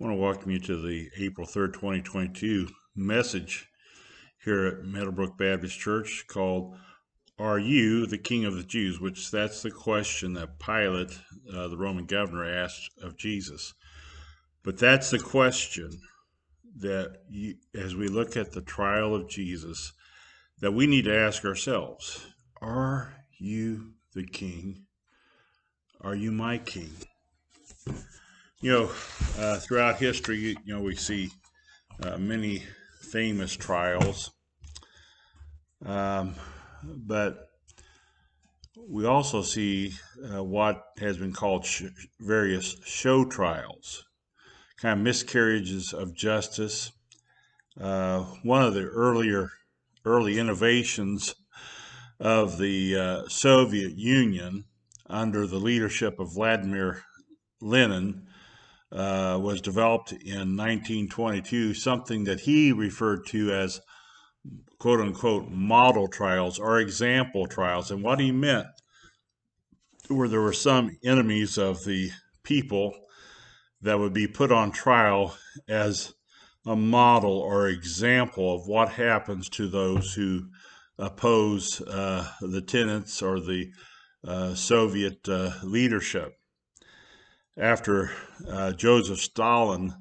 I want to welcome you to the April 3rd, 2022 message here at Meadowbrook Baptist Church called Are You the King of the Jews? Which that's the question that Pilate, the Roman governor, asked of Jesus. But that's the question that as we look at the trial of Jesus, that we need to ask ourselves, are you the king? Are you my king? Throughout history, we see many famous trials, but we also see what has been called various show trials, kind of miscarriages of justice. One of the early innovations of the Soviet Union under the leadership of Vladimir Lenin was developed in 1922, something that he referred to as quote unquote model trials or example trials. And what he meant were there were some enemies of the people that would be put on trial as a model or example of what happens to those who oppose the tenets or the Soviet leadership. After Joseph Stalin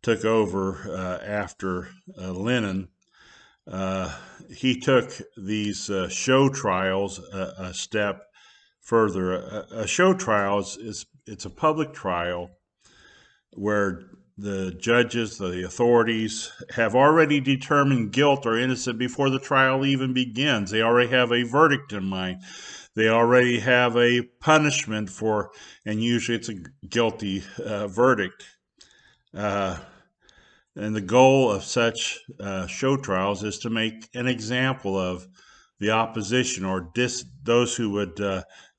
took over after Lenin, he took these show trials a step further. A show trial it's a public trial where the judges, the authorities, have already determined guilt or innocent before the trial even begins. They already have a verdict in mind. They already have a punishment for, and usually it's a guilty verdict. And the goal of such show trials is to make an example of the opposition or those who would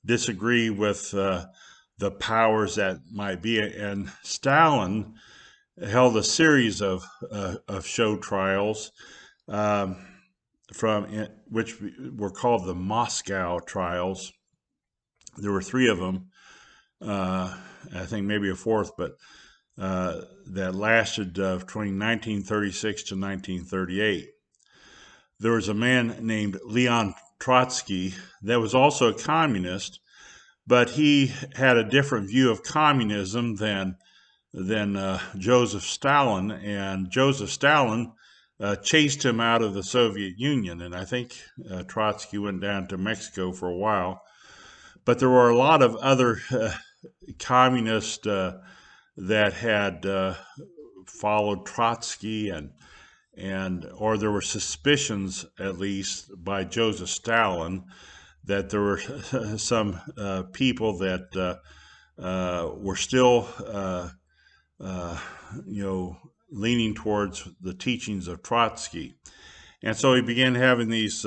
disagree with the powers that might be. And Stalin held a series of show trials which were called the Moscow trials. There were three of them. I think maybe a fourth, but that lasted between 1936 to 1938. There was a man named Leon Trotsky that was also a communist, but he had a different view of communism than Joseph Stalin, and Joseph Stalin chased him out of the Soviet Union, and I think Trotsky went down to Mexico for a while. But there were a lot of other communists that had followed Trotsky or there were suspicions, at least by Joseph Stalin, that there were some people that were still, leaning towards the teachings of Trotsky. And so he began having these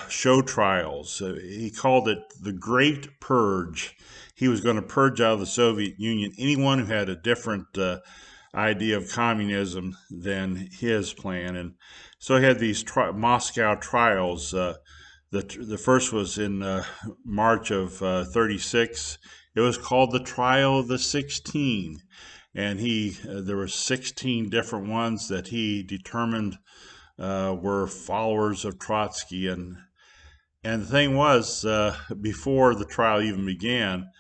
show trials. He called it the Great Purge. He was going to purge out of the Soviet Union anyone who had a different idea of communism than his plan. And so he had these Moscow trials. The first was in March of 36. It was called the Trial of the 16. And there were 16 different ones that he determined were followers of Trotsky. And the thing was, before the trial even began,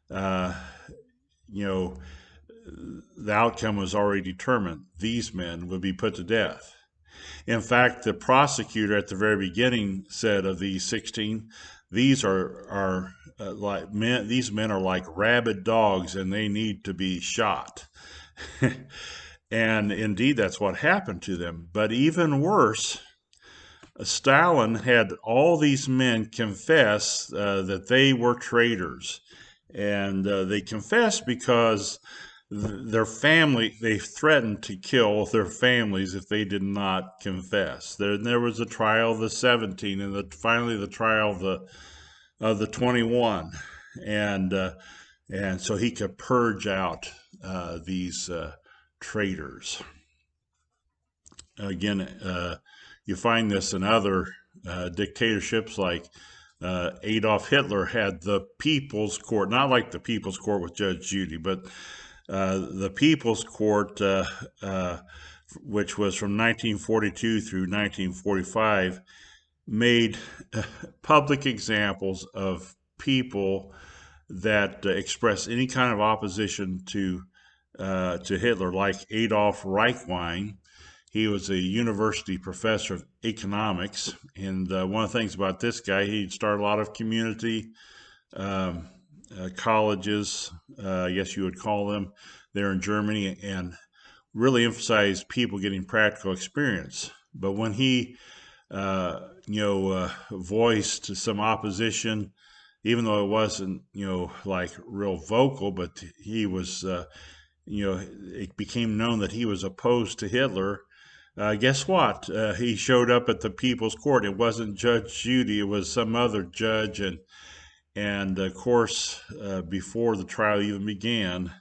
the outcome was already determined. These men would be put to death. In fact, the prosecutor at the very beginning said of these 16, these are like men. These men are like rabid dogs, and they need to be shot. And indeed, that's what happened to them. But even worse, Stalin had all these men confess that they were traitors, and they confessed because their family, they threatened to kill their families if they did not confess. There was a trial of the 17, and finally the trial of the 21, and so he could purge out these traitors. Again, you find this in other dictatorships, like Adolf Hitler had the People's Court, not like the People's Court with Judge Judy, but The People's Court, which was from 1942 through 1945, made public examples of people that expressed any kind of opposition to Hitler, like Adolf Reichwein. He was a university professor of economics, and one of the things about this guy, he started a lot of community um, colleges, I guess you would call them, there in Germany, and really emphasized people getting practical experience. But when he, voiced some opposition, even though it wasn't, like real vocal, but he was, it became known that he was opposed to Hitler. Guess what? He showed up at the People's Court. It wasn't Judge Judy; it was some other judge, and of course, before the trial even began,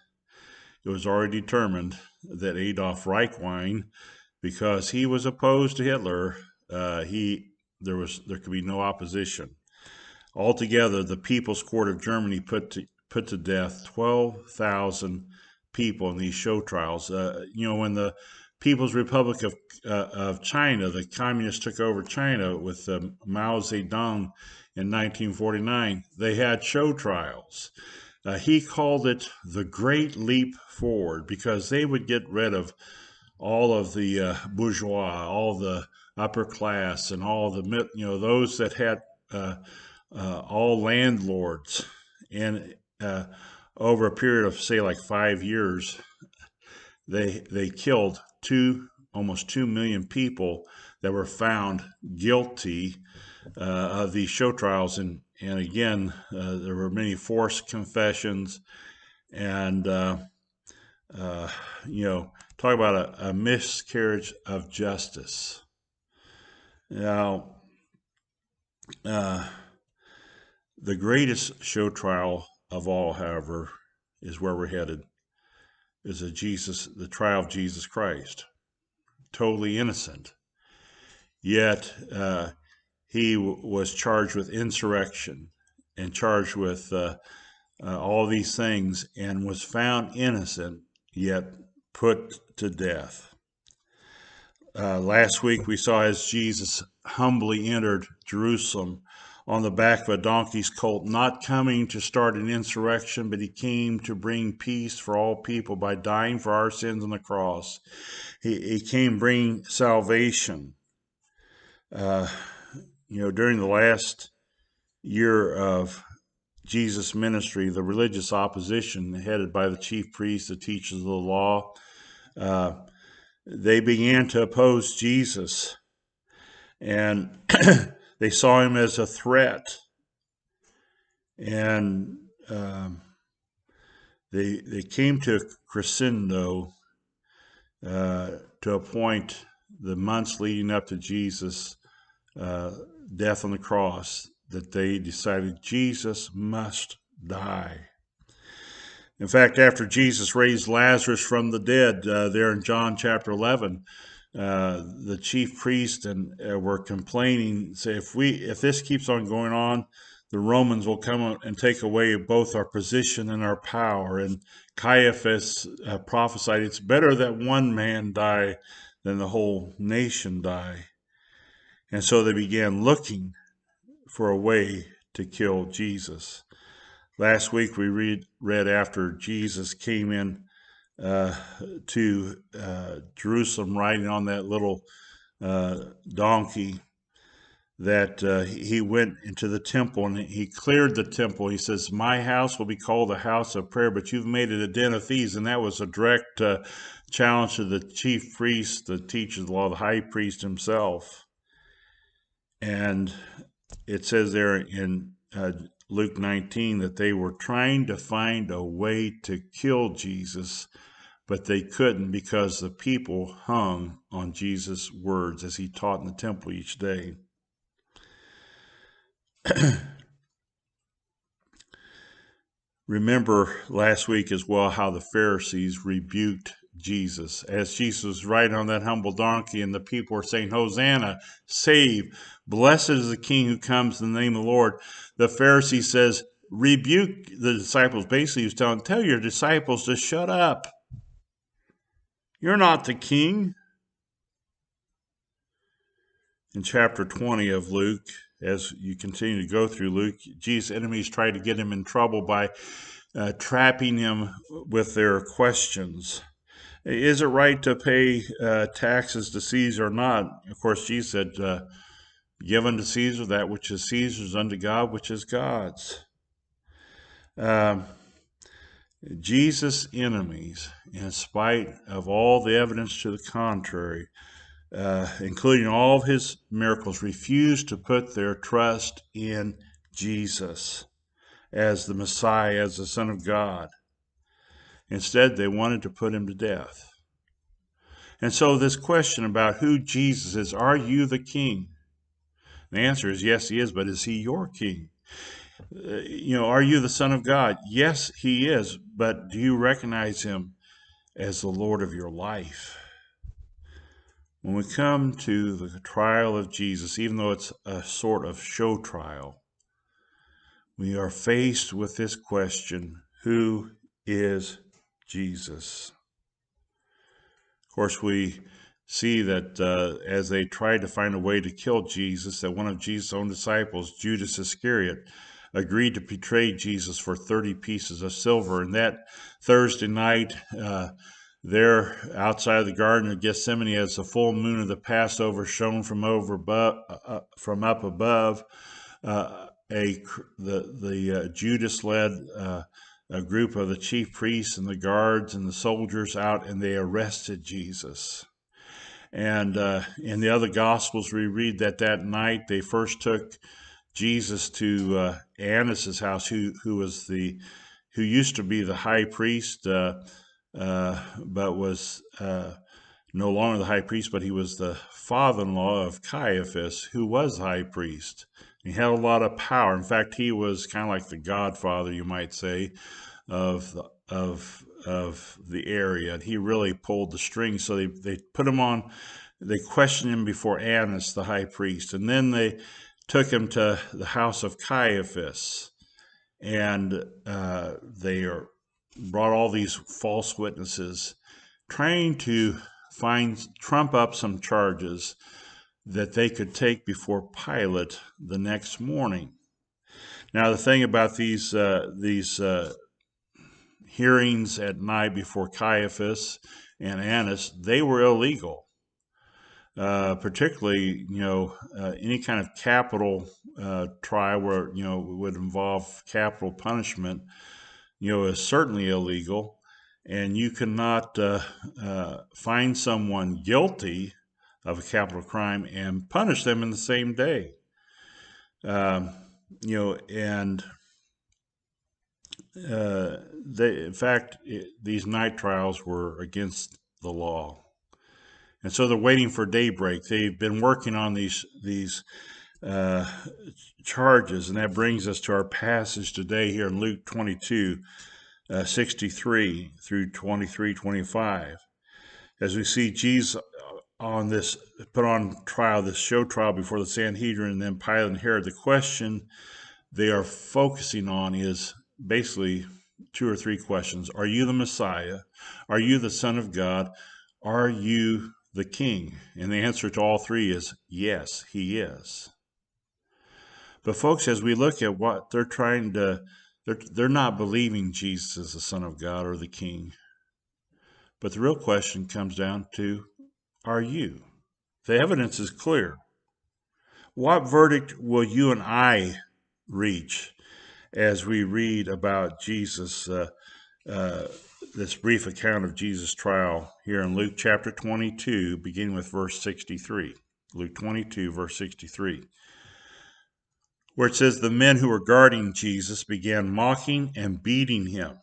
it was already determined that Adolf Reichwein, because he was opposed to Hitler, there could be no opposition. Altogether, the People's Court of Germany put to death 12,000 people in these show trials. When the People's Republic of China, the communists took over China with Mao Zedong in 1949, they had show trials. He called it the Great Leap Forward because they would get rid of all of the bourgeois, all the upper class, and all the those that had all landlords. And over a period of say like 5 years, they killed almost 2 million people that were found guilty of these show trials, and again, there were many forced confessions, and talk about a miscarriage of justice. Now, the greatest show trial of all, however, is where we're headed. Is the trial of Jesus Christ, totally innocent, yet he was charged with insurrection and charged with all these things and was found innocent, yet put to death. Last week we saw as Jesus humbly entered Jerusalem on the back of a donkey's colt, not coming to start an insurrection, but he came to bring peace for all people by dying for our sins on the cross. He came bringing salvation. During the last year of Jesus' ministry, the religious opposition, headed by the chief priests, the teachers of the law, they began to oppose Jesus, and they saw him as a threat, and they came to a crescendo to a point, the months leading up to Jesus' death on the cross, that they decided Jesus must die. In fact, after Jesus raised Lazarus from the dead, there in John chapter 11, the chief priests were complaining, say, if this keeps on going on, the Romans will come and take away both our position and our power. And Caiaphas prophesied, it's better that one man die than the whole nation die. And so they began looking for a way to kill Jesus. Last week we read after Jesus came in to Jerusalem riding on that little donkey, that he went into the temple and he cleared the temple. He says, my house will be called a house of prayer, but you've made it a den of thieves. And that was a direct challenge to the chief priest, the teacher of the law, the high priest himself. And it says there in Luke 19 that they were trying to find a way to kill Jesus, but they couldn't because the people hung on Jesus' words as he taught in the temple each day. Remember last week as well how the Pharisees rebuked Jesus as Jesus was riding on that humble donkey, and the people were saying, Hosanna, save, blessed is the King who comes in the name of the Lord. The Pharisee says, rebuke the disciples. Basically, he was tell your disciples to shut up. You're not the king. In chapter 20 of Luke, as you continue to go through Luke, Jesus' enemies tried to get him in trouble by trapping him with their questions. Is it right to pay taxes to Caesar or not? Of course, Jesus said, give unto Caesar that which is Caesar's, unto God which is God's. Jesus' enemies, in spite of all the evidence to the contrary, including all of his miracles, refused to put their trust in Jesus as the Messiah, as the Son of God. Instead, they wanted to put him to death. And so this question about who Jesus is, are you the king? The answer is yes, he is, but is he your king? Are you the Son of God? Yes, he is, but do you recognize him as the Lord of your life? When we come to the trial of Jesus, even though it's a sort of show trial, we are faced with this question: who is Jesus? Of course, we see that as they tried to find a way to kill Jesus, that one of Jesus' own disciples, Judas Iscariot, agreed to betray Jesus for 30 pieces of silver. And that Thursday night, there outside of the Garden of Gethsemane, as the full moon of the Passover shone from up above, Judas led a group of the chief priests and the guards and the soldiers out, and they arrested Jesus. And in the other Gospels, we read that night they first took Jesus to Annas' house, who used to be the high priest, but was no longer the high priest, but he was the father-in-law of Caiaphas, who was the high priest. He had a lot of power. In fact, he was kind of like the godfather, you might say, of the area. He really pulled the strings. So they put him on. They questioned him before Annas, the high priest, and then they took him to the house of Caiaphas, and they brought all these false witnesses, trying to trump up some charges that they could take before Pilate the next morning. Now, the thing about these hearings at night before Caiaphas and Annas, they were illegal. Particularly, any kind of capital trial where, would involve capital punishment, is certainly illegal. And you cannot find someone guilty of a capital crime and punish them in the same day. In fact, these night trials were against the law. And so they're waiting for daybreak. They've been working on these charges, and that brings us to our passage today here in Luke 22, 63 through 23, 25. As we see Jesus put on trial, this show trial before the Sanhedrin, and then Pilate and Herod, the question they are focusing on is basically two or three questions. Are you the Messiah? Are you the Son of God? Are you the King? And the answer to all three is yes, he is. But folks, as we look at what they're trying to, they're not believing Jesus is the Son of God or the King. But the real question comes down to, are you? The evidence is clear. What verdict will you and I reach as we read about Jesus, this brief account of Jesus' trial here in Luke chapter 22, beginning with verse 63. Luke 22, verse 63. Where it says, the men who were guarding Jesus began mocking and beating him.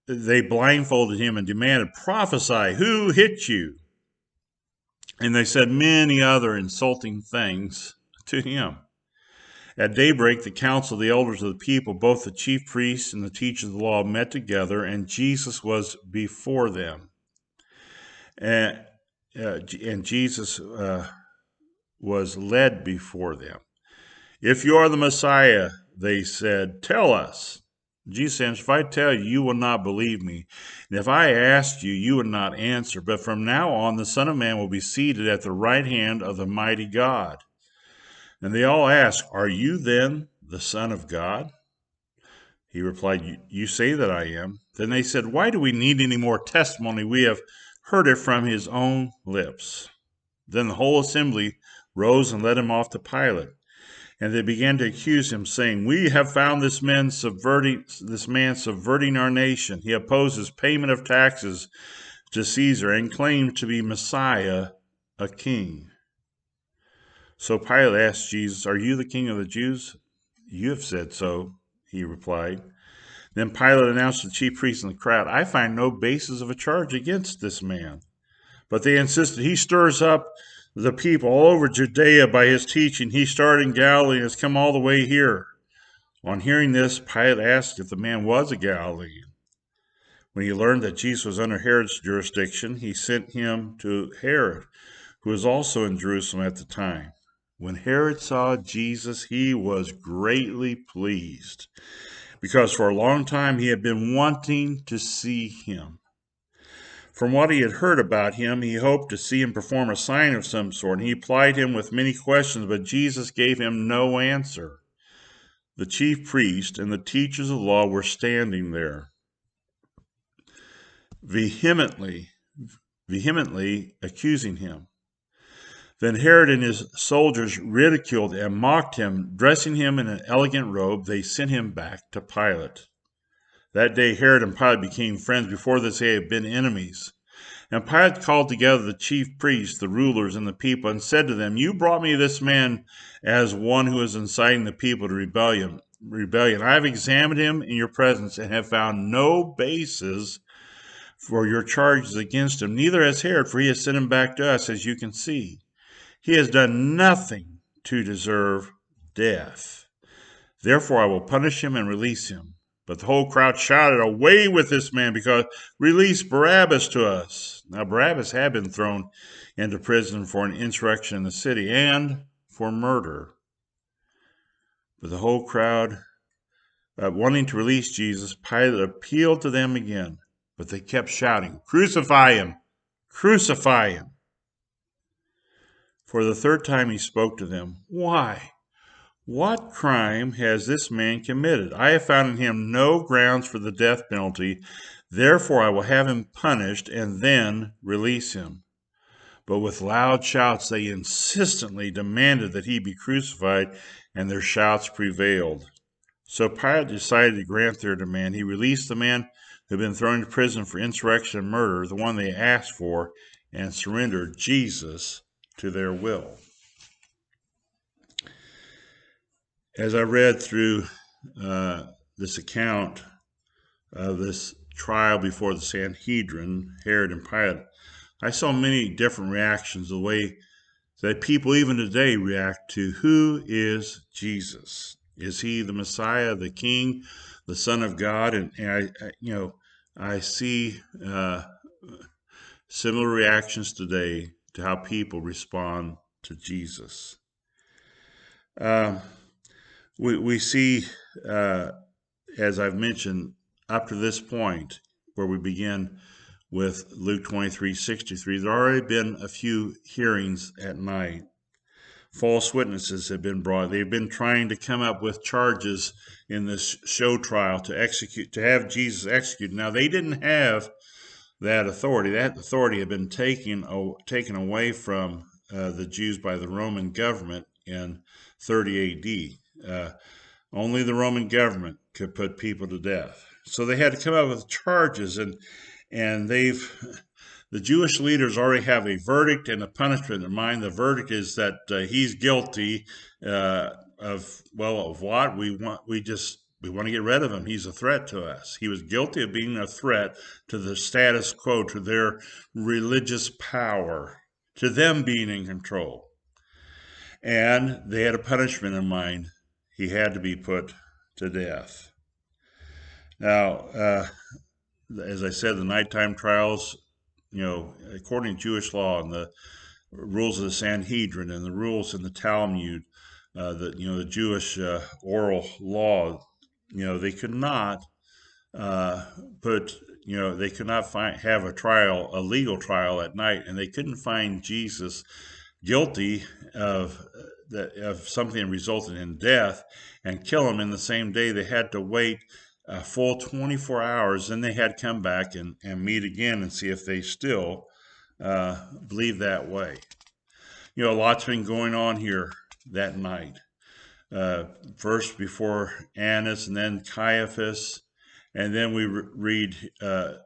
They blindfolded him and demanded, prophesy, who hit you? And they said many other insulting things to him. At daybreak, the council, the elders of the people, both the chief priests and the teachers of the law, met together, and Jesus was before them. And Jesus was led before them. If you are the Messiah, they said, "Tell us." Jesus answered, "If I tell you, you will not believe me. And if I asked you, you would not answer. But from now on, the Son of Man will be seated at the right hand of the mighty God." And they all asked, "Are you then the Son of God?" He replied, "You say that I am." Then they said, "Why do we need any more testimony? We have heard it from his own lips." Then the whole assembly rose and led him off to Pilate. And they began to accuse him, saying, "We have found this man subverting our nation. He opposes payment of taxes to Caesar and claimed to be Messiah, a king." So Pilate asked Jesus, "Are you the king of the Jews?" "You have said so," he replied. Then Pilate announced to the chief priests and the crowd, "I find no basis of a charge against this man." But they insisted, "He stirs up the people all over Judea by his teaching. He started in Galilee and has come all the way here." On hearing this, Pilate asked if the man was a Galilean. When he learned that Jesus was under Herod's jurisdiction, he sent him to Herod, who was also in Jerusalem at the time. When Herod saw Jesus, he was greatly pleased, because for a long time he had been wanting to see him. From what he had heard about him, he hoped to see him perform a sign of some sort, and he plied him with many questions, but Jesus gave him no answer. The chief priest and the teachers of the law were standing there, vehemently accusing him. Then Herod and his soldiers ridiculed and mocked him. Dressing him in an elegant robe, they sent him back to Pilate. That day Herod and Pilate became friends. Before this they had been enemies. And Pilate called together the chief priests, the rulers, and the people, and said to them, "You brought me this man as one who is inciting the people to rebellion. I have examined him in your presence and have found no basis for your charges against him. Neither has Herod, for he has sent him back to us, as you can see. He has done nothing to deserve death. Therefore I will punish him and release him." But the whole crowd shouted, "Away with this man, because release Barabbas to us." Now Barabbas had been thrown into prison for an insurrection in the city and for murder. But the whole crowd, wanting to release Jesus, Pilate appealed to them again. But they kept shouting, "Crucify him! Crucify him!" For the third time he spoke to them. "Why? What crime has this man committed? I have found in him no grounds for the death penalty. Therefore I will have him punished and then release him." But with loud shouts they insistently demanded that he be crucified, and their shouts prevailed. So Pilate decided to grant their demand. He released the man who had been thrown into prison for insurrection and murder, the one they asked for, and surrendered Jesus to their will. As I read through this account of this trial before the Sanhedrin, Herod and Pilate, I saw many different reactions, the way that people even today react to who is Jesus. Is he the Messiah, the King, the Son of God? And I see similar reactions today to how people respond to Jesus. We see, as I've mentioned, up to this point, where we begin with Luke 23:63, there already been a few hearings at night. False witnesses have been brought. They've been trying to come up with charges in this show trial to have Jesus executed. Now, they didn't have that authority. That authority had been taken away from the Jews by the Roman government in 30 AD. Only the Roman government could put people to death. So they had to come up with charges, and the Jewish leaders already have a verdict and a punishment in mind. The verdict is that he's guilty of what? We want to get rid of him. He's a threat to us. He was guilty of being a threat to the status quo, to their religious power, to them being in control. And they had a punishment in mind. He had to be put to death. Now, as I said, the nighttime trials, according to Jewish law and the rules of the Sanhedrin and the rules in the Talmud, the Jewish oral law. They could not put they could not have a legal trial at night, and they couldn't find Jesus guilty of something that resulted in death and kill him in the same day. They had to wait a full 24 hours, then they had to come back and meet again and see if they still believe that way. A lot's been going on here that night. First before Annas, and then Caiaphas, and then we read,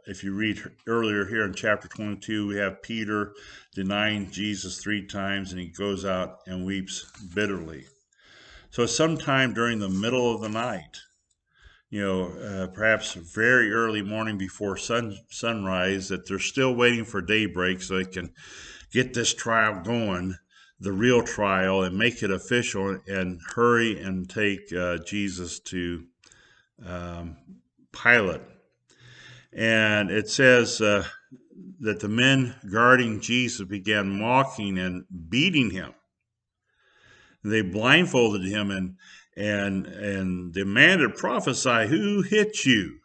if you read earlier here in chapter 22, we have Peter denying Jesus 3 times, and he goes out and weeps bitterly. So sometime during the middle of the night, perhaps very early morning before sunrise, that they're still waiting for daybreak so they can get this trial going, the real trial, and make it official, and hurry and take Jesus to Pilate. And it says that the men guarding Jesus began mocking and beating him. They blindfolded him and demanded, "Prophesy, who hit you?"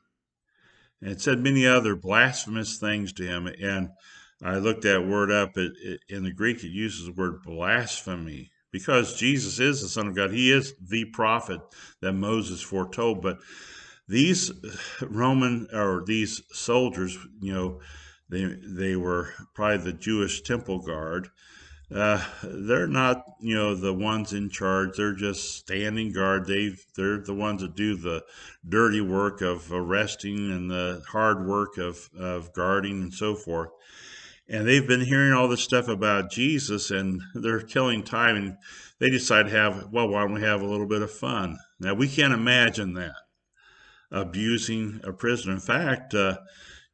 And it said many other blasphemous things to him. And I looked that word up. In the Greek, it uses the word blasphemy, because Jesus is the Son of God. He is the prophet that Moses foretold. But these these soldiers, they were probably the Jewish temple guard. They're not, the ones in charge. They're just standing guard. They're the ones that do the dirty work of arresting and the hard work of guarding and so forth. And they've been hearing all this stuff about Jesus, and they're killing time, and they decide to why don't we have a little bit of fun? Now, we can't imagine that, abusing a prisoner. In fact, there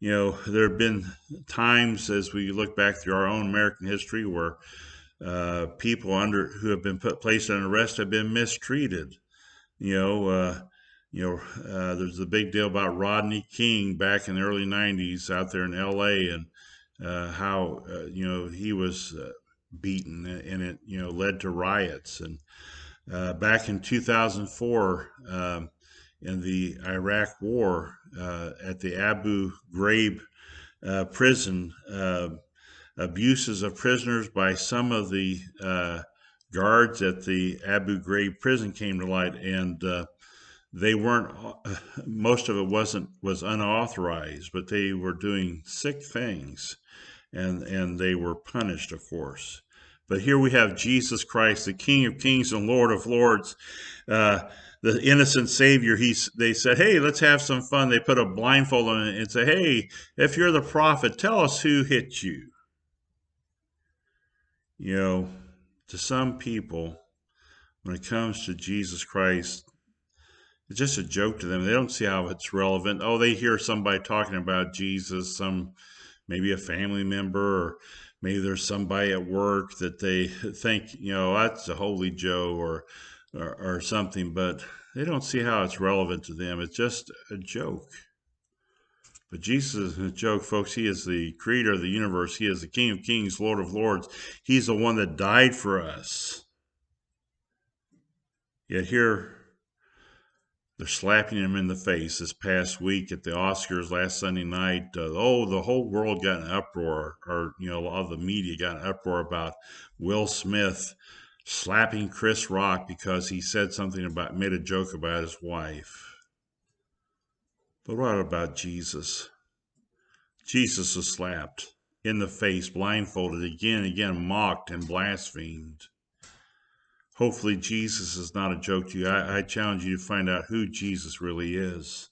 have been times as we look back through our own American history where people who have been placed under arrest have been mistreated. There's a big deal about Rodney King back in the early 90s out there in LA, and how he was beaten, and it led to riots. And back in 2004, in the Iraq War, at the Abu Ghraib prison, abuses of prisoners by some of the guards at the Abu Ghraib prison came to light, and they weren't. Most of it was unauthorized, but they were doing sick things, and they were punished, of course. But here we have Jesus Christ, the King of Kings and Lord of Lords, the innocent Savior. They said, "Hey, let's have some fun." They put a blindfold on it and say, "Hey, if you're the prophet, tell us who hit you." To some people, when it comes to Jesus Christ, it's just a joke to them. They don't see how it's relevant. Oh, they hear somebody talking about Jesus, maybe a family member, or maybe there's somebody at work that they think, that's a holy Joe or something, but they don't see how it's relevant to them. It's just a joke. But Jesus isn't a joke, folks. He is the creator of the universe. He is the King of Kings, Lord of Lords. He's the one that died for us. Yet here, they're slapping him in the face. This past week at the Oscars last Sunday night, the whole world got an uproar, or a lot of the media got an uproar about Will Smith slapping Chris Rock because he said made a joke about his wife. But what about Jesus? Jesus was slapped in the face, blindfolded, again and again, mocked and blasphemed. Hopefully Jesus is not a joke to you. I challenge you to find out who Jesus really is.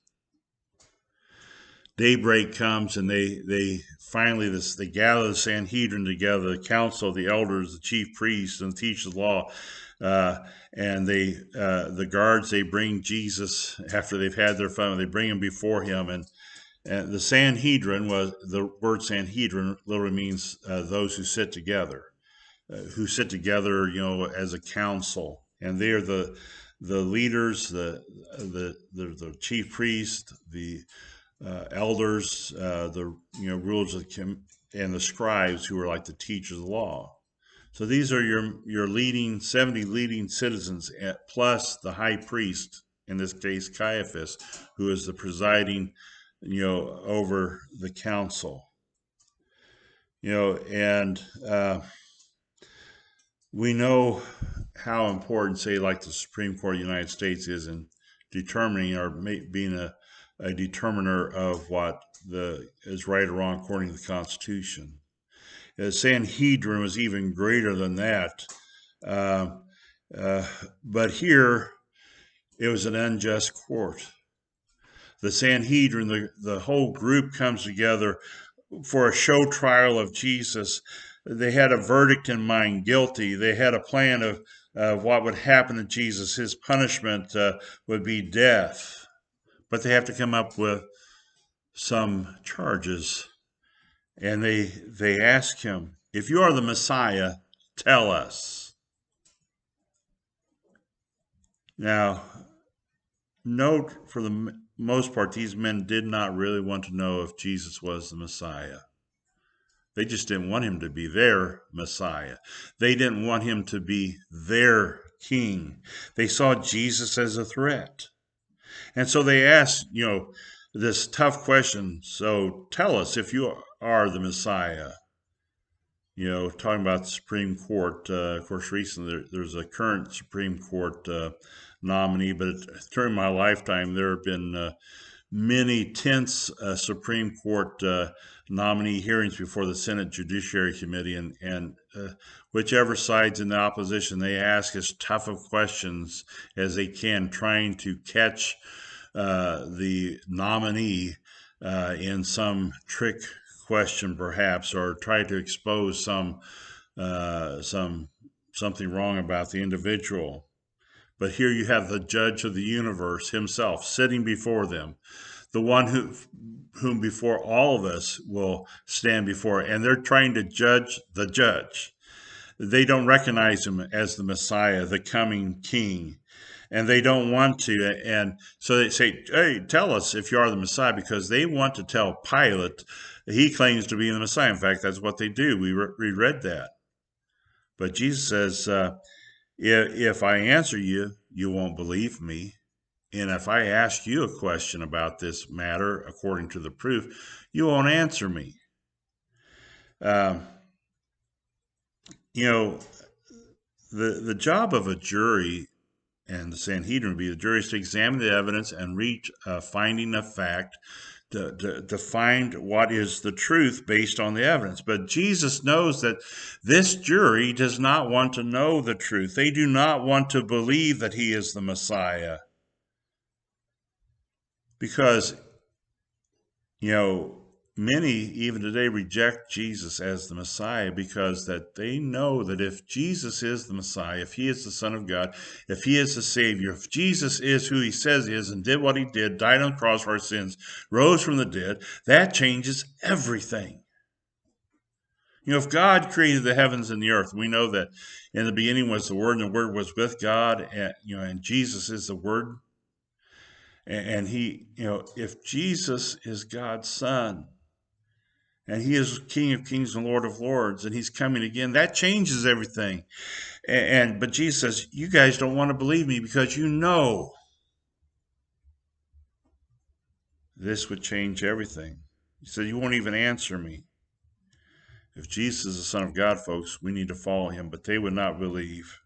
Daybreak comes, and they finally gather the Sanhedrin together, the council, the elders, the chief priests, and the teachers of the law, and the guards, they bring Jesus after they've had their fun. They bring him before him, and the Sanhedrin the word Sanhedrin literally means those who sit together. As a council, and they are the leaders, the chief priest, the elders, the rulers and the scribes, who are like the teachers of the law. So these are your leading 70 leading citizens, plus the high priest, in this case Caiaphas, who is the presiding, over the council. And we know how important, say, like the Supreme Court of the United States is in determining or being a determiner of what is right or wrong according to the Constitution. The Sanhedrin was even greater than that. But here, it was an unjust court. The Sanhedrin, the whole group comes together for a show trial of Jesus. They had a verdict in mind, guilty. They had a plan of what would happen to Jesus. His punishment would be death. But they have to come up with some charges. And they ask him, if you are the Messiah, tell us. Now, note, for the most part, these men did not really want to know if Jesus was the Messiah. They just didn't want him to be their Messiah. They didn't want him to be their king. They saw Jesus as a threat. And so they asked, this tough question. So tell us if you are the Messiah. Talking about the Supreme Court, of course, recently there's a current Supreme Court nominee, but during my lifetime, there have been many tense Supreme Court nominee hearings before the Senate Judiciary Committee, and whichever side's in the opposition, they ask as tough of questions as they can, trying to catch the nominee in some trick question, perhaps, or try to expose something wrong about the individual. But here you have the judge of the universe himself sitting before them, the one whom before all of us will stand before, and they're trying to judge the judge. They don't recognize him as the Messiah, the coming king, and they don't want to. And so they say, hey, tell us if you are the Messiah, because they want to tell Pilate he claims to be the Messiah. In fact, that's what they do. We read that. But Jesus says, if I answer you, you won't believe me. And if I ask you a question about this matter, according to the proof, you won't answer me. The job of a jury and the Sanhedrin would be, the jury is to examine the evidence and reach a finding of fact to find what is the truth based on the evidence. But Jesus knows that this jury does not want to know the truth. They do not want to believe that he is the Messiah. Because, many even today reject Jesus as the Messiah because that they know that if Jesus is the Messiah, if he is the Son of God, if he is the Savior, if Jesus is who he says he is and did what he did, died on the cross for our sins, rose from the dead, that changes everything. If God created the heavens and the earth, we know that in the beginning was the Word, and the Word was with God, and Jesus is the Word. And he, if Jesus is God's Son, and he is King of Kings and Lord of Lords, and he's coming again, that changes everything. But Jesus says, you guys don't want to believe me because you know this would change everything. He said, you won't even answer me. If Jesus is the Son of God, folks, we need to follow him, but they would not believe.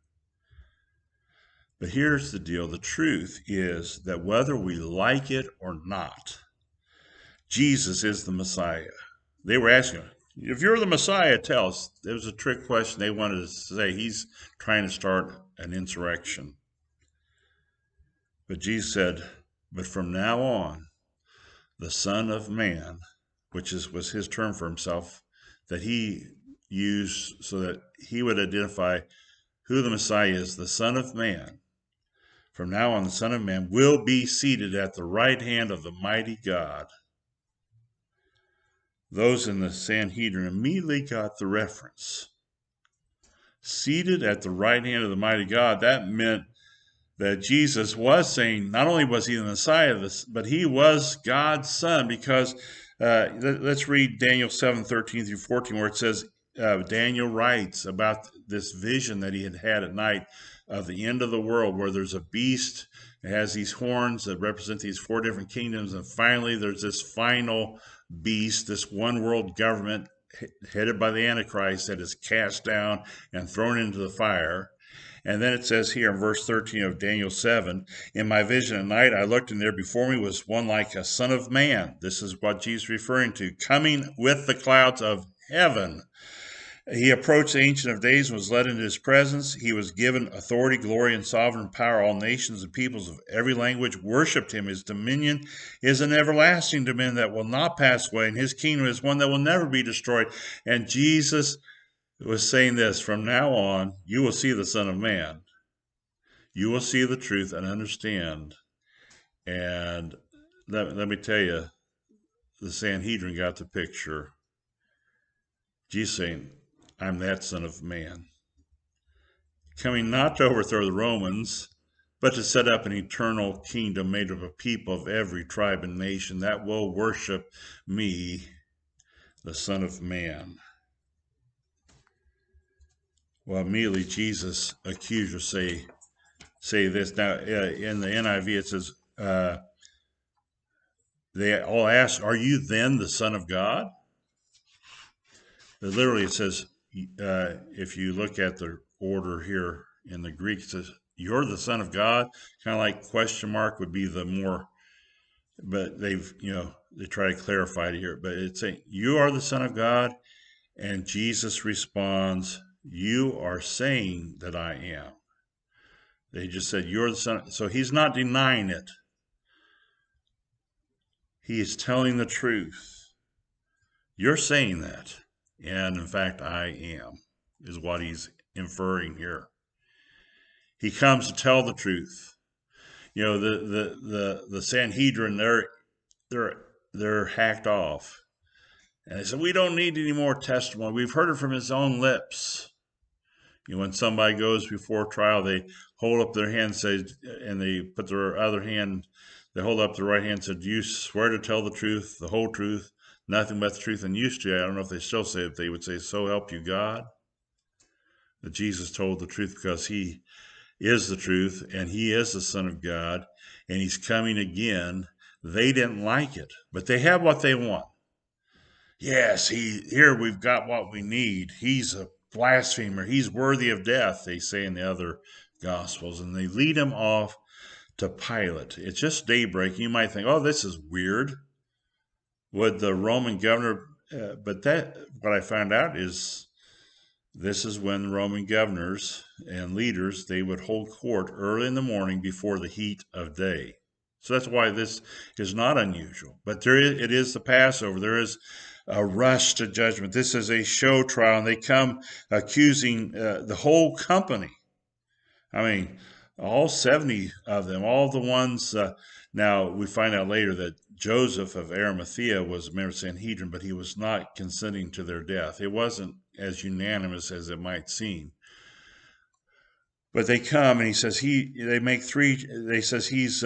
But here's the deal. The truth is that whether we like it or not, Jesus is the Messiah. They were asking him, if you're the Messiah, tell us. It was a trick question. They wanted to say he's trying to start an insurrection. But Jesus said, but from now on, the Son of Man, which was his term for himself, that he used so that he would identify who the Messiah is, the Son of Man. From now on, the Son of Man will be seated at the right hand of the mighty God. Those in the Sanhedrin immediately got the reference. Seated at the right hand of the mighty God, that meant that Jesus was saying, not only was he the Messiah, but he was God's Son, because let's read Daniel 7:13 through 14, where it says, Daniel writes about this vision that he had had at night of the end of the world, where there's a beast that has these horns that represent these four different kingdoms, and finally there's this final beast, this one world government headed by the Antichrist, that is cast down and thrown into the fire. And then it says here in verse 13 of Daniel 7, in my vision at night, I looked, and there before me was one like a son of man. This is what Jesus is referring to, coming with the clouds of heaven. He approached the Ancient of Days and was led into his presence. He was given authority, glory, and sovereign power. All nations and peoples of every language worshipped him. His dominion is an everlasting dominion that will not pass away, and his kingdom is one that will never be destroyed. And Jesus was saying this, from now on, you will see the Son of Man. You will see the truth and understand. And let me tell you, the Sanhedrin got the picture. Jesus saying, I'm that Son of Man, coming not to overthrow the Romans, but to set up an eternal kingdom made of a people of every tribe and nation that will worship me, the Son of Man. Well, immediately Jesus' accusers say this. Now, in the NIV, it says, they all ask, are you then the Son of God? But literally, it says, if you look at the order here in the Greek, it says, you're the Son of God. Kind of like question mark would be the more, but they've, they try to clarify it here. But it's saying, you are the Son of God. And Jesus responds, you are saying that I am. They just said, you're the Son. So he's not denying it. He is telling the truth. You're saying that. And in fact, I am, is what he's inferring here. He comes to tell the truth. The Sanhedrin, they're hacked off. And they said, we don't need any more testimony. We've heard it from his own lips. When somebody goes before trial, they hold up their hand, and they put their other hand, they hold up their right hand and said, do you swear to tell the truth, the whole truth, nothing but the truth? And used to, I don't know if they still say it, they would say, so help you God. That Jesus told the truth because he is the truth, and he is the Son of God, and he's coming again. They didn't like it, but they have what they want. Yes, here we've got what we need. He's a blasphemer. He's worthy of death, they say in the other Gospels, and they lead him off to Pilate. It's just daybreak. You might think, oh, this is weird. Would the Roman governor, but what I found out is this is when Roman governors and leaders, they would hold court early in the morning before the heat of day. So that's why this is not unusual. But it is the Passover. There is a rush to judgment. This is a show trial, and they come accusing the whole company. I mean, all 70 of them, all the ones. Now, we find out later that Joseph of Arimathea was a member of Sanhedrin, but he was not consenting to their death. It wasn't as unanimous as it might seem. But they come, and he says they says he's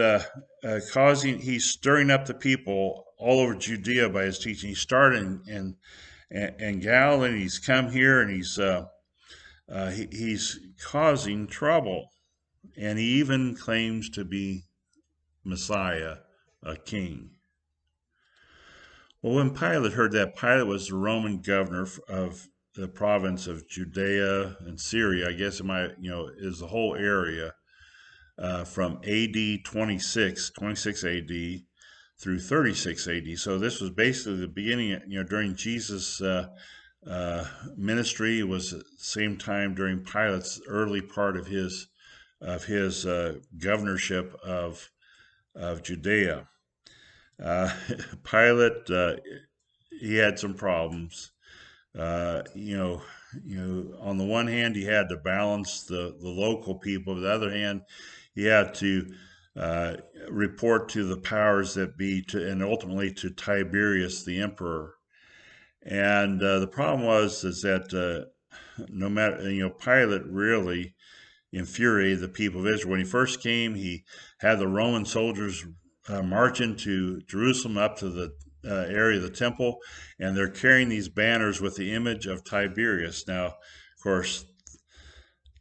stirring up the people all over Judea by his teaching. He started in Galilee, and he's come here, and he's causing trouble. And he even claims to be Messiah, a king. Well, when Pilate heard that, Pilate was the Roman governor of the province of Judea and Syria. I guess is the whole area from AD 26 AD through 36 AD. So this was basically the beginning, during Jesus' ministry. It was the same time during Pilate's early part of his governorship of Judea. Pilate, he had some problems. On the one hand, he had to balance the local people. On the other hand, he had to report to the powers that be, and ultimately to Tiberius, the emperor. And the problem is that no matter, Pilate really infuriated the people of Israel. When he first came, he had the Roman soldiers march into Jerusalem up to area of the temple, and they're carrying these banners with the image of Tiberius. Now, of course,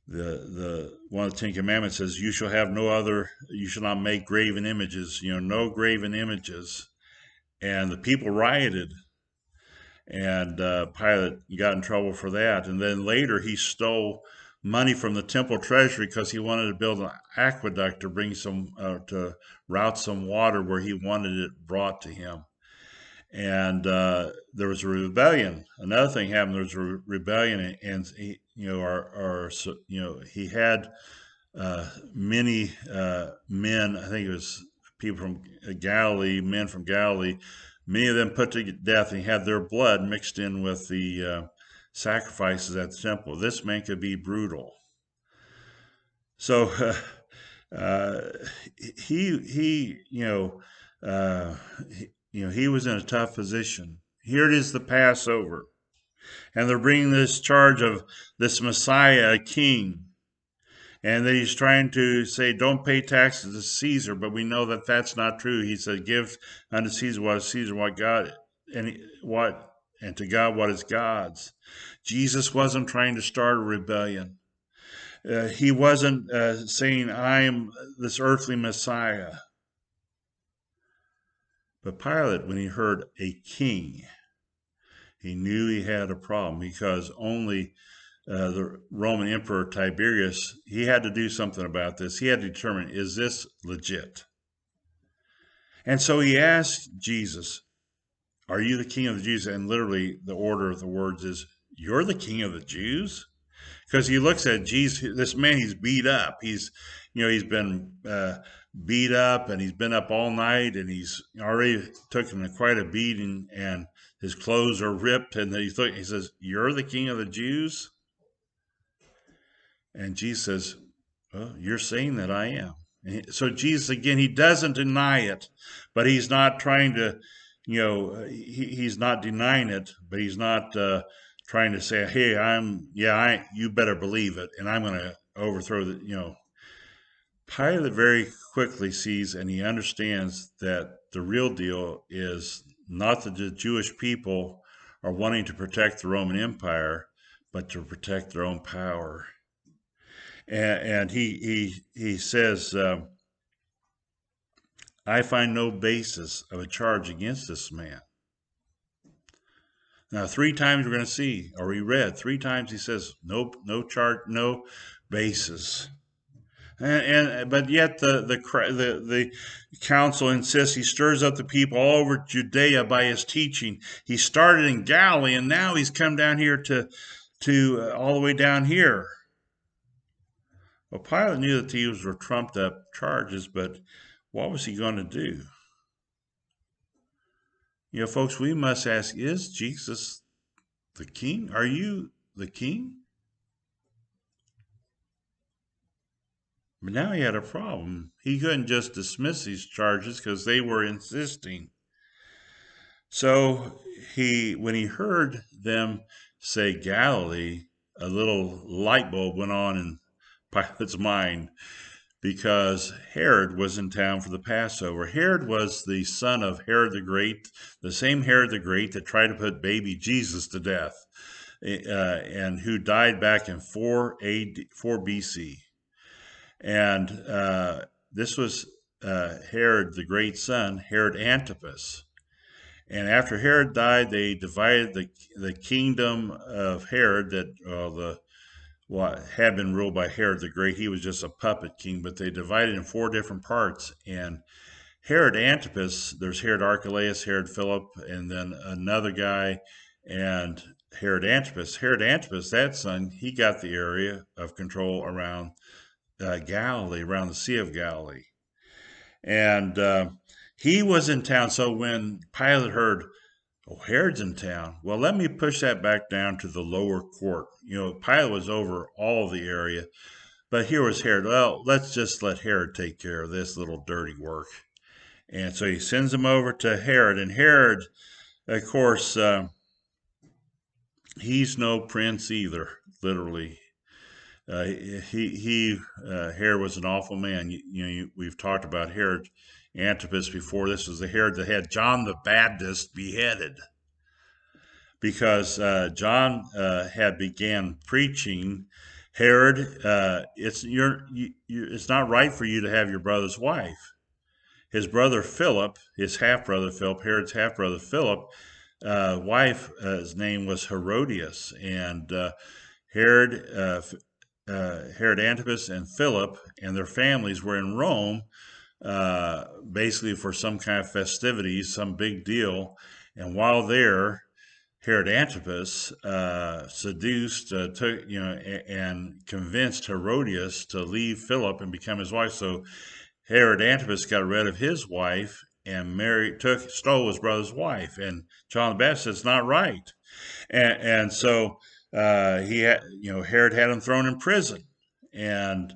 the one of the Ten Commandments says, "You shall have no other. You shall not make graven images. No graven images." And the people rioted, and Pilate got in trouble for that. And then later he stole money from the temple treasury because he wanted to build an aqueduct to bring to route some water where he wanted it brought to him. And there was a rebellion. Another thing happened. There was a rebellion, and he, he had many men. I think it was people from Galilee, men from Galilee. Many of them put to death, and he had their blood mixed in with the sacrifices at the temple. This man could be brutal. So he was in a tough position. Here it is, the Passover, and they're bringing this charge of this Messiah, a king, and that he's trying to say, don't pay taxes to Caesar, but we know that that's not true. He said, give unto Caesar what is Caesar, and to God what is God's. Jesus wasn't trying to start a rebellion. He wasn't saying, I am this earthly Messiah. But Pilate, when he heard a king, he knew he had a problem, because only the Roman Emperor Tiberius, he had to do something about this. He had to determine, is this legit? And so he asked Jesus, are you the king of the Jews? And literally the order of the words is, you're the king of the Jews? Because he looks at Jesus, this man, he's beat up. He's been beat up, and he's been up all night, and he's already taken quite a beating, and his clothes are ripped. And he says, you're the king of the Jews? And Jesus says, well, you're saying that I am. So Jesus, again, he doesn't deny it, but he's not trying to, he's not denying it, but he's not trying to say, hey, you better believe it, and I'm going to overthrow the. Pilate very quickly sees, and he understands that the real deal is not that the Jewish people are wanting to protect the Roman Empire, but to protect their own power. And he says, I find no basis of a charge against this man. Now, 3 times we're going to see, or we read 3 times he says, nope, no charge, no basis. But yet the council insists. He stirs up the people all over Judea by his teaching. He started in Galilee, and now he's come down here to all the way down here. Well, Pilate knew that these were trumped up charges, but what was he going to do? Folks, we must ask, is Jesus the king? Are you the king? But now he had a problem. He couldn't just dismiss these charges because they were insisting. So when he heard them say Galilee, a little light bulb went on in Pilate's mind, because Herod was in town for the Passover. Herod was the son of Herod the Great, the same Herod the Great that tried to put baby Jesus to death, and who died back in 4 BC. And this was Herod the Great's son, Herod Antipas. And after Herod died, they divided the kingdom of Herod that had been ruled by Herod the Great. He was just a puppet king, but they divided in 4 different parts. And Herod Antipas, there's Herod Archelaus, Herod Philip, and then another guy, and Herod Antipas. Herod Antipas, that son, he got the area of control around Galilee, around the Sea of Galilee. And he was in town. So when Pilate heard, oh, Herod's in town, well, let me push that back down to the lower court. Pilate was over all the area, but here was Herod. Well, let's just let Herod take care of this little dirty work. And so he sends him over to Herod. And Herod, of course, he's no prince either, literally. Herod was an awful man. We've talked about Herod Antipas before. This was the Herod that had John the Baptist beheaded, because John had began preaching. Herod, it's not right for you to have your brother's wife. His brother Philip, his half brother Philip, Herod's half brother Philip, wife, his name was Herodias, and Herod, Herod Antipas and Philip and their families were in Rome, basically for some kind of festivities, some big deal. And while there, Herod Antipas seduced, took, and convinced Herodias to leave Philip and become his wife. So Herod Antipas got rid of his wife and stole his brother's wife. And John the Baptist said, it's not right. And so Herod had him thrown in prison. And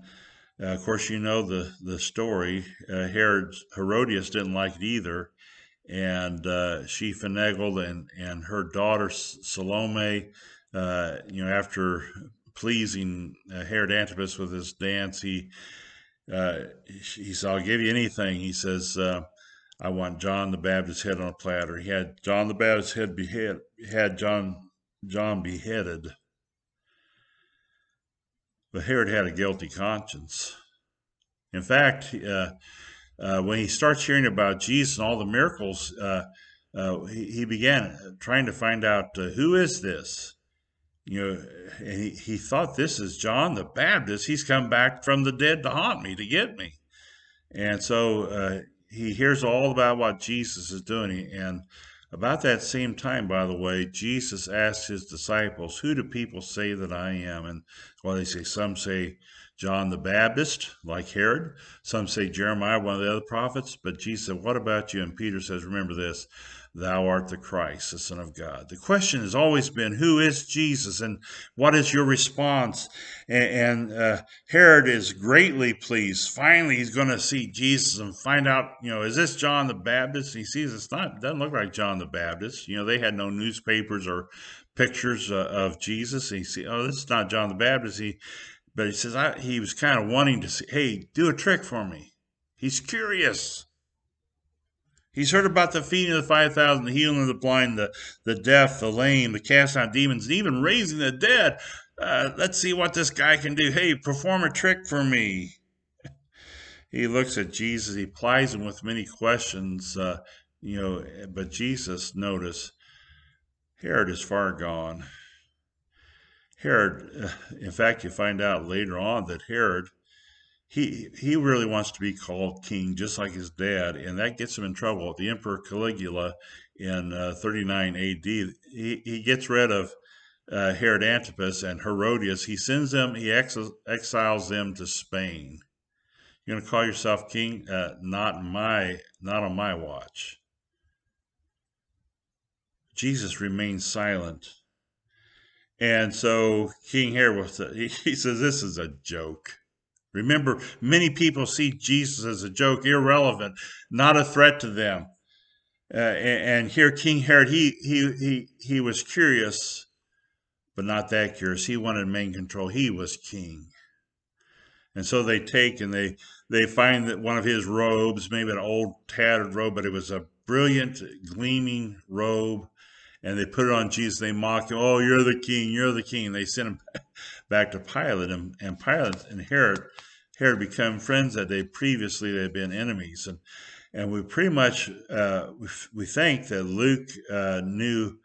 of course, you know the story. Herodias didn't like it either, and she finagled, and her daughter Salome, after pleasing Herod Antipas with his dance, he said, "I'll give you anything." He says, "I want John the Baptist's head on a platter." He had John the Baptist's head beheaded. Had John beheaded. But Herod had a guilty conscience. In fact, when he starts hearing about Jesus and all the miracles, he began trying to find out, who is this? And he thought, this is John the Baptist. He's come back from the dead to haunt me, to get me. And so he hears all about what Jesus is doing. And about that same time, by the way, Jesus asked his disciples, who do people say that I am? And they say, some say John the Baptist, like Herod. Some say Jeremiah, one of the other prophets. But Jesus said, what about you? And Peter says, remember this, thou art the Christ, the Son of God. The question has always been, who is Jesus, and what is your response? And Herod is greatly pleased. Finally, he's going to see Jesus and find out, is this John the Baptist? He sees it doesn't look like John the Baptist. They had no newspapers or pictures of Jesus. He sees, this is not John the Baptist. But he says, he was kind of wanting to say, hey, do a trick for me. He's curious. He's heard about the feeding of the 5,000, the healing of the blind, the deaf, the lame, the casting out demons, and even raising the dead. Let's see what this guy can do. Hey, perform a trick for me. He looks at Jesus. He plies him with many questions, but Jesus, notice, Herod is far gone. Herod, in fact, you find out later on that Herod, he really wants to be called king, just like his dad, and that gets him in trouble. The Emperor Caligula in 39 A.D., he gets rid of Herod Antipas and Herodias. He sends them, he exiles them to Spain. You're going to call yourself king? Not on my watch. Jesus remains silent. And so King Herod, he says, this is a joke. Remember, many people see Jesus as a joke, irrelevant, not a threat to them. And here King Herod, he was curious, but not that curious. He wanted main control. He was king. And so they take and they find that one of his robes, maybe an old tattered robe, but it was a brilliant, gleaming robe. And they put it on Jesus. They mock him. Oh, you're the king. You're the king. They sent him back to Pilate. And Pilate and Herod become friends that day. Previously, they had been enemies. And we pretty much, we think that Luke knew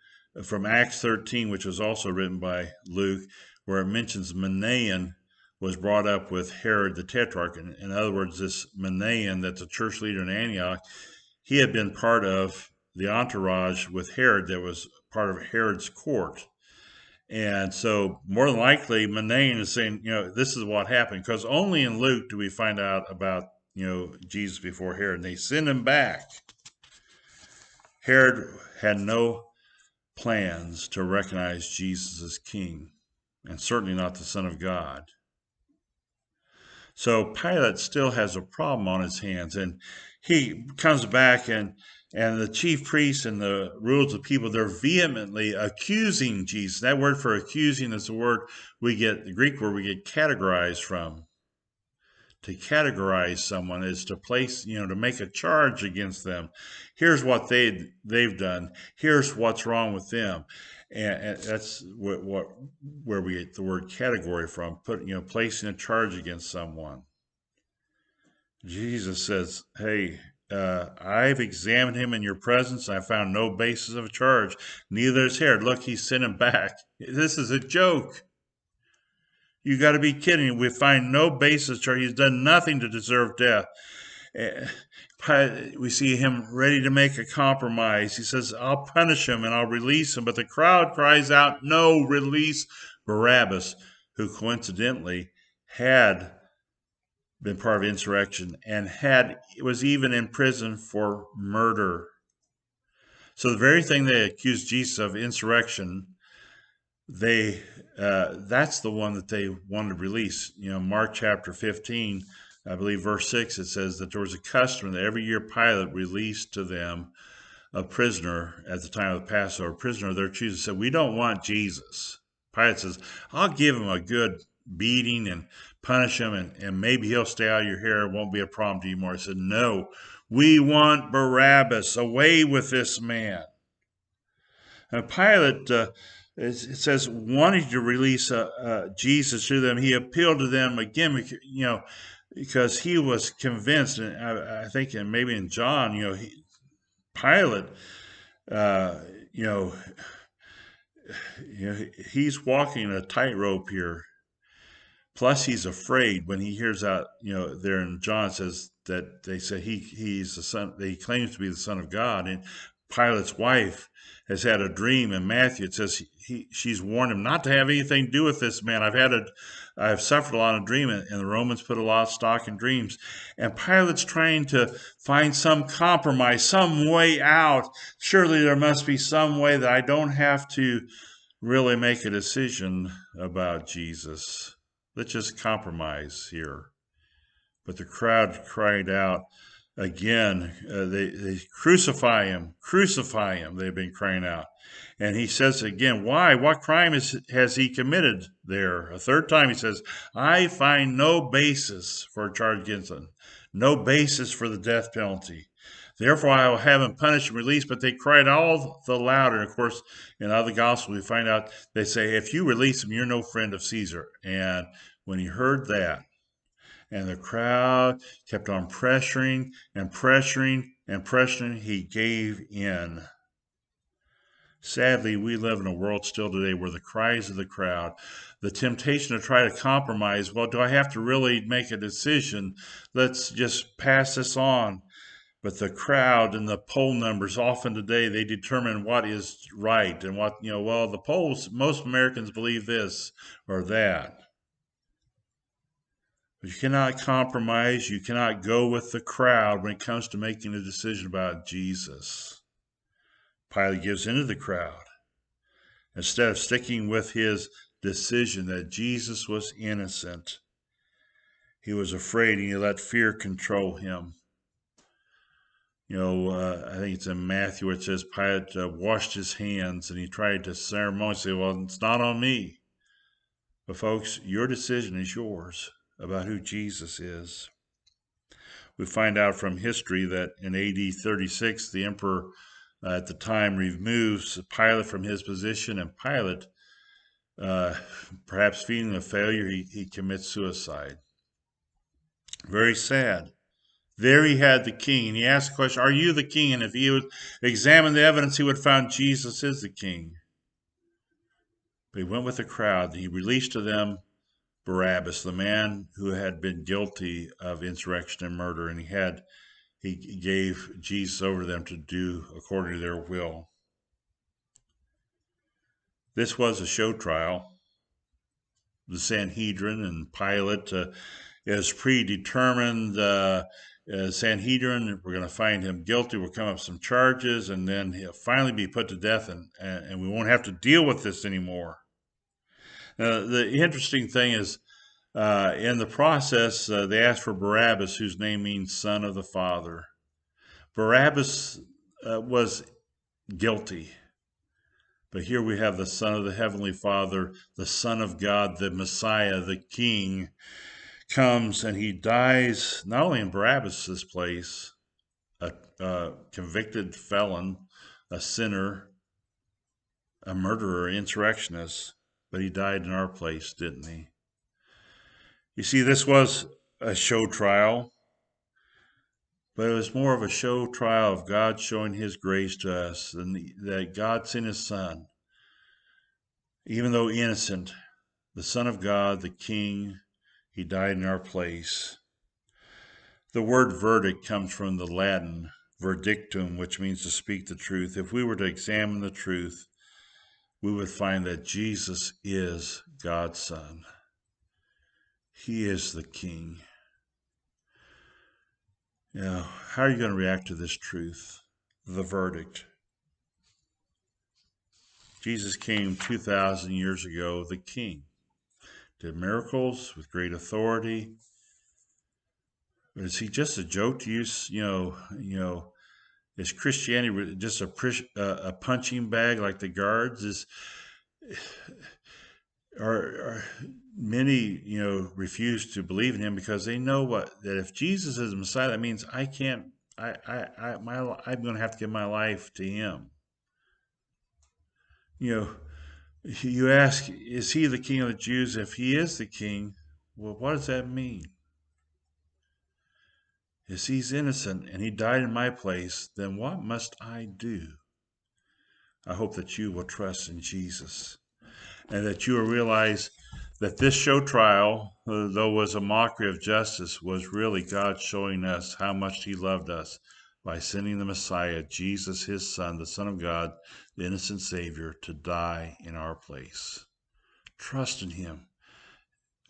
from Acts 13, which was also written by Luke, where it mentions Manaen was brought up with Herod the Tetrarch. In other words, this Manaen, that's a church leader in Antioch, he had been part of the entourage with Herod that was part of Herod's court. And so more than likely, Manaen is saying, this is what happened, because only in Luke do we find out about, Jesus before Herod. And they send him back. Herod had no plans to recognize Jesus as king, and certainly not the Son of God. So Pilate still has a problem on his hands, and he comes back, and the chief priests and the rulers of the people, they're vehemently accusing Jesus. That word for accusing is the Greek word we get categorized from. to categorize someone, is to place, to make a charge against them. Here's what they've done. Here's what's wrong with them. And that's where we get the word category from. Placing a charge against someone. Jesus says, hey, I've examined him in your presence. And I found no basis of a charge. Neither is here. Look, he's sent him back. This is a joke. You got to be kidding. We find no basis of charge. He's done nothing to deserve death. We see him ready to make a compromise. He says, I'll punish him and I'll release him. But the crowd cries out, no, release Barabbas, who coincidentally had been part of insurrection and was even in prison for murder. So the very thing they accused Jesus of, insurrection, that's the one that they wanted to release. Mark chapter 15, I believe verse 6, it says that there was a custom that every year Pilate released to them a prisoner at the time of the Passover, a prisoner of their choosing. Said, we don't want Jesus. Pilate says, I'll give him a good beating and punish him, and maybe he'll stay out of your hair. It won't be a problem to you more. He said, no, we want Barabbas. Away with this man. And Pilate, it says, wanting to release Jesus to them, he appealed to them again, because he was convinced, and I think, and maybe in John, Pilate, he's walking a tightrope here. Plus, he's afraid when he hears out, there in John says that they say he's the son, that he claims to be the Son of God. And Pilate's wife has had a dream. In Matthew, it says she's warned him not to have anything to do with this man. I've suffered a lot of dream, and the Romans put a lot of stock in dreams. And Pilate's trying to find some compromise, some way out. Surely there must be some way that I don't have to really make a decision about Jesus. Let's just compromise here. But the crowd cried out again. They crucify him, crucify him. They've been crying out. And he says again, why? What crime has he committed there? A third time he says, I find no basis for a charge against him, no basis for the death penalty. Therefore, I will have him punished and released. But they cried all the louder. And of course, in other gospels, we find out they say, if you release him, you're no friend of Caesar. And when he heard that, and the crowd kept on pressuring and pressuring and pressuring, he gave in. Sadly, we live in a world still today where the cries of the crowd, the temptation to try to compromise, well, do I have to really make a decision? Let's just pass this on. But the crowd and the poll numbers often today, they determine what is right and what, the polls, most Americans believe this or that. But you cannot compromise. You cannot go with the crowd when it comes to making a decision about Jesus. Pilate gives into the crowd. Instead of sticking with his decision that Jesus was innocent, he was afraid and he let fear control him. I think it's in Matthew where it says Pilate washed his hands and he tried to ceremoniously say, well, it's not on me. But folks, your decision is yours about who Jesus is. We find out from history that in AD 36, the emperor at the time removes Pilate from his position, and Pilate, perhaps feeling a failure, he commits suicide. Very sad. There he had the king, and he asked the question, are you the king? And if he would examine the evidence, he would have found Jesus is the king. But he went with the crowd, and he released to them Barabbas, the man who had been guilty of insurrection and murder, and he gave Jesus over to them to do according to their will. This was a show trial. The Sanhedrin and Pilate is predetermined. Sanhedrin, we're going to find him guilty. We'll come up with some charges, and then he'll finally be put to death, and we won't have to deal with this anymore. The interesting thing is, in the process, they asked for Barabbas, whose name means son of the Father. Barabbas was guilty. But here we have the Son of the Heavenly Father, the Son of God, the Messiah, the King, comes and he dies not only in Barabbas' place, a convicted felon, a sinner, a murderer, insurrectionist, but he died in our place, didn't he? You see, this was a show trial, but it was more of a show trial of God showing his grace to us, and that God sent his son, even though innocent, the Son of God, the King, he died in our place. The word verdict comes from the Latin verdictum, which means to speak the truth. If we were to examine the truth, we would find that Jesus is God's Son. He is the King. Now, how are you going to react to this truth, the verdict? Jesus came 2,000 years ago, the King. Did miracles with great authority. But is he just a joke to you? Is Christianity just a punching bag like the guards? Are many refuse to believe in him because they know that if Jesus is the Messiah, that means I'm going to have to give my life to him. You ask, is he the King of the Jews? If he is the King, well, what does that mean? If he's innocent and he died in my place, then what must I do? I hope that you will trust in Jesus and that you will realize that this show trial, though was a mockery of justice, was really God showing us how much he loved us by sending the Messiah, Jesus, his Son, the Son of God, the innocent Savior, to die in our place. Trust in him.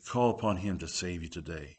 Call upon him to save you today.